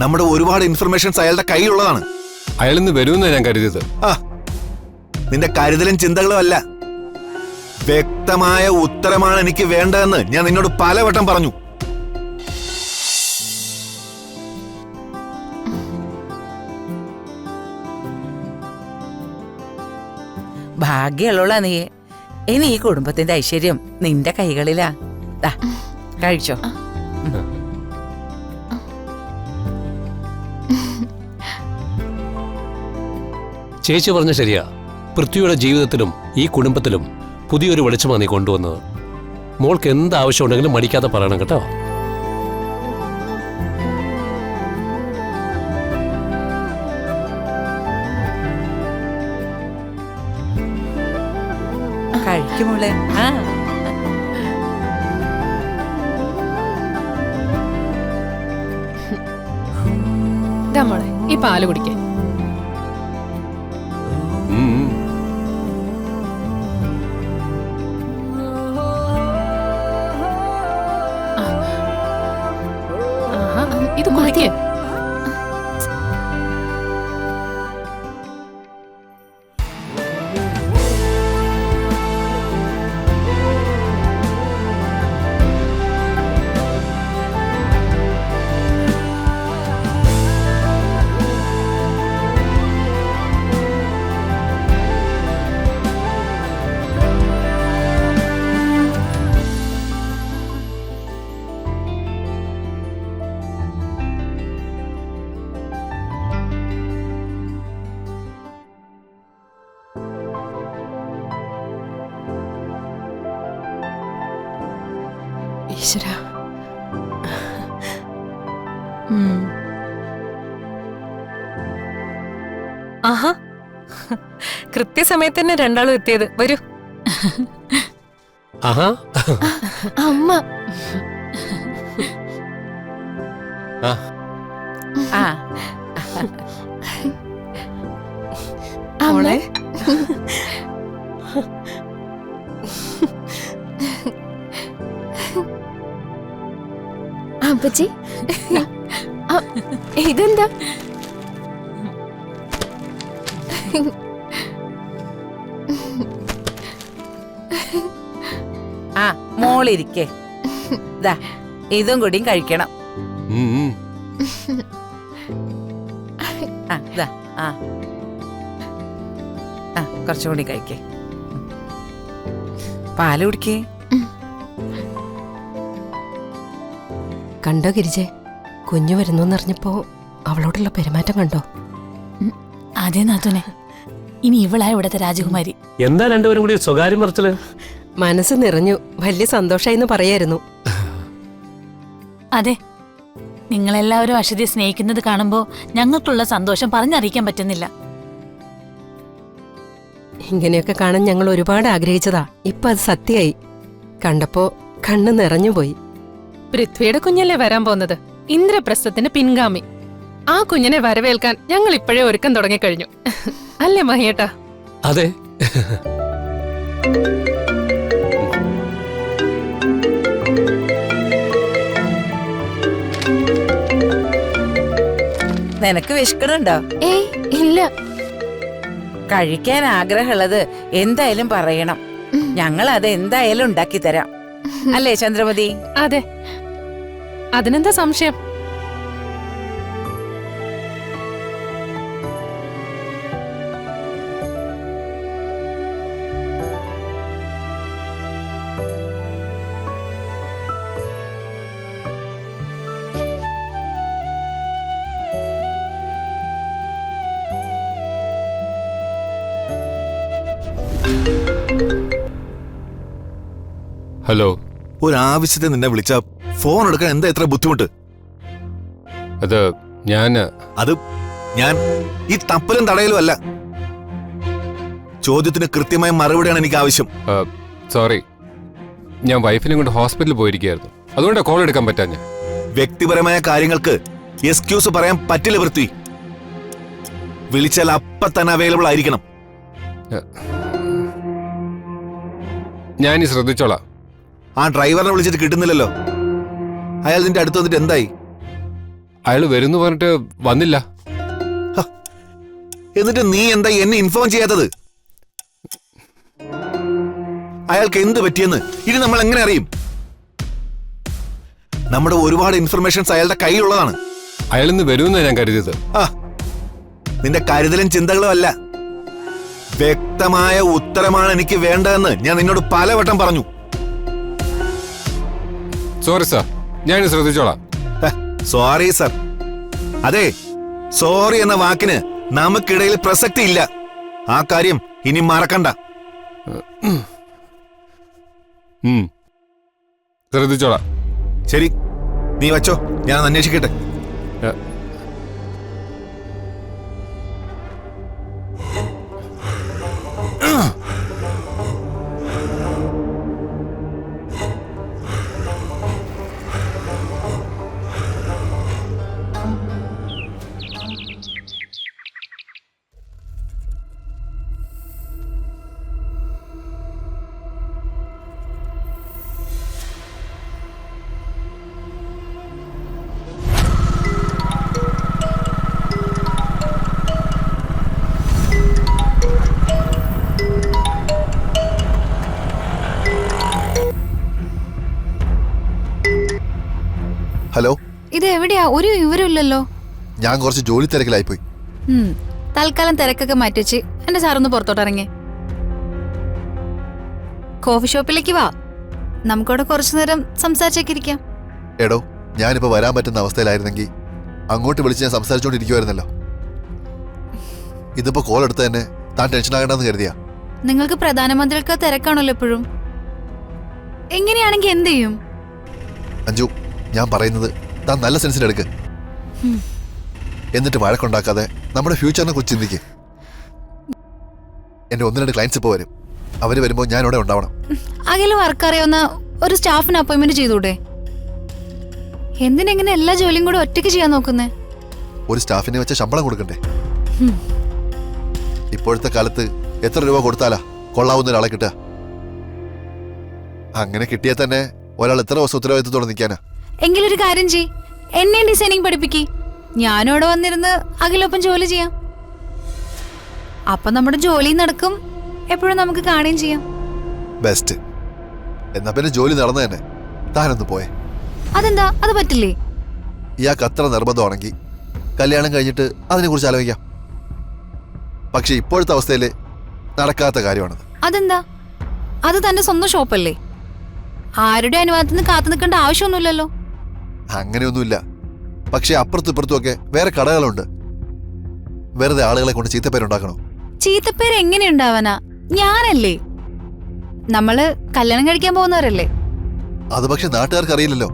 നമ്മുടെ ഒരുപാട് ഇൻഫർമേഷൻസ് അയാളുടെ കയ്യിലുള്ളതാണ്. അയാൾ ഇന്ന് വരുമെന്നാണ് ഞാൻ കരുതിയത്. നിന്റെ കരുതലും ചിന്തകളും അല്ല, വ്യക്തമായ ഉത്തരമാണ് എനിക്ക് വേണ്ടതെന്ന് ഞാൻ നിന്നോട് പലവട്ടം പറഞ്ഞു. ഭാഗ്യമുള്ള നീ. ഇനി ഈ കുടുംബത്തിന്റെ ഐശ്വര്യം നിന്റെ കൈകളിലാ. കഴിച്ചോ. ചേച്ചി പറഞ്ഞ ശരിയാ. പൃഥ്വിയുടെ ജീവിതത്തിലും ഈ കുടുംബത്തിലും പുതിയൊരു വെളിച്ചമാണ് നീ കൊണ്ടുവന്നത്. മോൾക്ക് എന്ത് ആവശ്യമുണ്ടെങ്കിലും മടിക്കാതെ പറയണം കേട്ടോ. കഴിക്കുമോളെ. മോളെ ഈ പാല് കുടിക്കേ. ഇത് കുടിക്കേ. ഈശ്വരാ. ആഹാ, കൃത്യസമയത്ത് തന്നെ രണ്ടാളും എത്തിയത്. വരൂ. ആഹാ അമ്മ. മോളെ, അപ്പച്ചി ഇതെന്താ? മോളിരിക്കേ. ഇതും കൂടിയും കഴിക്കണം. കുറച്ചും കൂടി കഴിക്കേ. പാല് കുടിക്കേ. കണ്ടോ ഗിരിജെ, കുഞ്ഞു വരുന്നറിഞ്ഞപ്പോ അവളോടുള്ള പെരുമാറ്റം കണ്ടോ? അതെ നാത്തുനെ, ഇനി ഇവളാ ഇവിടത്തെ രാജകുമാരി. എന്താ രണ്ടുപേരും കൂടി സ്വകാര്യം പറച്ചില്? മനസ്സ് നിറഞ്ഞു, വലിയ സന്തോഷായിന്ന് പറയായിരുന്നു. അതെ, നിങ്ങളെല്ലാവരും അശ്വതിയെ സ്നേഹിക്കുന്നത് കാണുമ്പോ ഞങ്ങൾക്കുള്ള സന്തോഷം പറഞ്ഞറിയിക്കാൻ പറ്റുന്നില്ല. ഇങ്ങനെയൊക്കെ കാണാൻ ഞങ്ങൾ ഒരുപാട് ആഗ്രഹിച്ചതാ. ഇപ്പൊ അത് സത്യമായി. കണ്ടപ്പോ കണ്ണ് നിറഞ്ഞുപോയി. പൃഥ്വിയുടെ കുഞ്ഞല്ലേ വരാൻ പോകുന്നത്, ഇന്ദ്രപ്രസ്ഥത്തിന് പിൻഗാമി. ആ കുഞ്ഞിനെ വരവേൽക്കാൻ ഞങ്ങൾ ഇപ്പോഴേ ഒരുക്കം തുടങ്ങിക്കഴിഞ്ഞു. അല്ലേ മഹിയേട്ടാ? അതെ. നിനക്ക് വിശക്കണുണ്ടോ? ഏയ് ഇല്ല. കഴിക്കാൻ ആഗ്രഹമുള്ളത് എന്തായാലും പറയണം. ഞങ്ങൾ അത് എന്തായാലും ഉണ്ടാക്കി തരാം. അല്ലേ ചന്ദ്രമതി? അതെ, അതിനെന്താ സംശയം? ഹലോ. ഒരാവശ്യത്തിന് നിന്നെ വിളിച്ച ഫോൺ എടുക്കാൻ എന്താ ഇത്ര ബുദ്ധിമുട്ട്? അത് ഞാൻ ഈ തപ്പലും തടയലും അല്ല. ചോദ്യത്തിന് കൃത്യമായ മറുപടിയാണ് എനിക്ക് ആവശ്യം. സോറി, ഞാൻ വൈഫിനെ കൊണ്ട് ഹോസ്പിറ്റലിൽ പോയിരിക്കുകയായിരുന്നു. അതുകൊണ്ടാണ് കോൾ എടുക്കാൻ പറ്റാഞ്ഞ. വ്യക്തിപരമായ കാര്യങ്ങൾക്ക് എക്സ്ക്യൂസ് പറയാൻ പറ്റില്ല പൃഥ്വി. വിളിച്ചാൽ അപ്പ തന്നെ അവൈലബിൾ ആയിരിക്കണം. ഞാനീ ശ്രദ്ധിച്ചോളാം. ആ ഡ്രൈവറിനെ വിളിച്ചിട്ട് കിട്ടുന്നില്ലല്ലോ. അയാൾ നിന്റെ അടുത്ത് വന്നിട്ട് എന്തായി? അയാൾ വരുന്നു പറഞ്ഞിട്ട് വന്നില്ല. എന്നിട്ട് നീ എന്താ എന്നെ ഇൻഫോം ചെയ്യാത്തത്? അയാൾക്ക് എന്ത് പറ്റിയെന്ന് ഇനി നമ്മൾ എങ്ങനെ അറിയും? നമ്മുടെ ഒരുപാട് ഇൻഫർമേഷൻസ് അയാളുടെ കയ്യിലുള്ളതാണ്. അയാൾ ഇന്ന് വരുമെന്നാണ് ഞാൻ കരുതിയത്. ആ, നിന്റെ കരുതലും ചിന്തകളും അല്ല, വ്യക്തമായ ഉത്തരമാണ് എനിക്ക് വേണ്ടതെന്ന് ഞാൻ നിന്നോട് പലവട്ടം പറഞ്ഞു. സോറി സാർ, ഞാൻ ശ്രദ്ധിച്ചോളാം. Sorry sir. അതെ, സോറി എന്ന വാക്കിന് നമുക്കിടയിൽ പ്രസക്തി ഇല്ല. ആ കാര്യം ഇനി മറക്കണ്ട. ശ്രദ്ധിച്ചോളാം. ശരി, നീ വച്ചോ, ഞാൻ അന്വേഷിക്കട്ടെ. ഹലോ, ഇത് എവിടെയാ? ഒരു വിവരമില്ലല്ലോ. ഞാൻ കുറച്ച് ജോലി തിരക്കിലായിപ്പോയി. തൽക്കാലം തിരക്കൊക്കെ മാറ്റിവെച്ച് എന്റെ സാറൊന്ന് പുറത്തോട്ട് ഇറങ്ങി കോഫി ഷോപ്പിലേക്ക് വാ, നമുക്കവിടെ കുറച്ചു നേരം സംസാരിച്ചൊക്കെ ഇരിക്കാം. എടോ, ഞാനിപ്പോ വരാൻ പറ്റുന്ന അവസ്ഥയിലായിരുന്നെങ്കിൽ അങ്ങോട്ട് വിളിച്ച് ഞാൻ സംസാരിച്ചോണ്ടിരിക്കുവായിരുന്നല്ലോ. ഇതിപ്പോ കോൾ എടുത്ത് തന്നെ താൻ ടെൻഷൻ ആകണ്ടെന്ന് കരുതിയാ? നിങ്ങൾക്ക് പ്രധാനമന്ത്രിക്ക് തിരക്കാണല്ലോ എപ്പോഴും. എങ്ങനെയാണെങ്കിൽ എന്ത് ചെയ്യും? അഞ്ജു, ഞാൻ പറയുന്നത് താൻ നല്ല സെൻസിലെടുക്ക്. എന്നിട്ട് വഴക്കുണ്ടാക്കാതെ നമ്മുടെ ഫ്യൂച്ചറിനെ കുറിച്ച് ചിന്തിക്ക്. എന്റെ 1-2 ക്ലയൻസ് ഇപ്പോൾ വരും. അവര് വരുമ്പോൾ ഞാൻ ഇവിടെ ഉണ്ടാവണം. അകലെ വർക്ക് അറിയാവുന്ന ഒരു സ്റ്റാഫിന് അപ്പോയിന്റ്മെന്റ് ചെയ്തൂടെ? എന്തിനെങ്ങനെ എല്ലാ ജോലിയും കൂടെ ഒറ്റയ്ക്ക് ചെയ്യാൻ നോക്കുന്നേ? ഒരു സ്റ്റാഫിനെ വെച്ച ശമ്പളം കൊടുക്കണ്ടേ? ഇപ്പോഴത്തെ കാലത്ത് എത്ര രൂപ കൊടുത്താലാ കൊള്ളാവുന്ന ഒരാളെ കിട്ടുക? അങ്ങനെ കിട്ടിയാൽ തന്നെ ഒരാൾ എത്ര ദിവസം ഉത്തരവാദിത്തത്തോടെ നിൽക്കാനാ? എങ്കിലൊരു കാര്യം ചെയ്, എന്നെ ഡിസൈനിങ് പഠിപ്പിക്ക്. ഞാനും അവിടെ വന്നിരുന്ന് അഖിലൊപ്പം ജോലി ചെയ്യാം. അപ്പൊ നമ്മുടെ ജോലി നടക്കും, എപ്പോഴും നമുക്ക് കാണുകയും ചെയ്യാം. ബെസ്റ്റ്. എന്നാ പിന്നെ ജോലി നടന്നു തന്നെ. താനൊന്ന് പോയെ. അതെന്താ? അത് പറ്റില്ലേ? ഇയാൾക്ക് അത്ര നിർബന്ധമാണെങ്കിൽ കല്യാണം കഴിഞ്ഞിട്ട് അതിനെക്കുറിച്ച് ആലോചിക്കാം. പക്ഷെ ഇപ്പോഴത്തെ അവസ്ഥയിൽ നടക്കാത്ത കാര്യമാണത്. അതെന്താ? അത് തന്റെ സ്വന്തം ഷോപ്പല്ലേ? ആരുടെ അനുവാദത്തിന് കാത്തു നിൽക്കേണ്ട ആവശ്യമൊന്നുമില്ലല്ലോ. അങ്ങനെയൊന്നുമില്ല. പക്ഷെ അപ്പുറത്തും ഇപ്പുറത്തും ഒക്കെ വേറെ കടകളുണ്ട്. വെറുതെ ആളുകളെ കൊണ്ട് ചീത്തപ്പേരുണ്ടാക്കണോ? ചീത്തപ്പേര് എങ്ങനെ ഉണ്ടാവാനാ? ഞാനല്ലേ? നമ്മള് കല്യാണം കഴിക്കാൻ പോകുന്നവരല്ലേ? അത് പക്ഷെ നാട്ടുകാർക്ക് അറിയില്ലല്ലോ.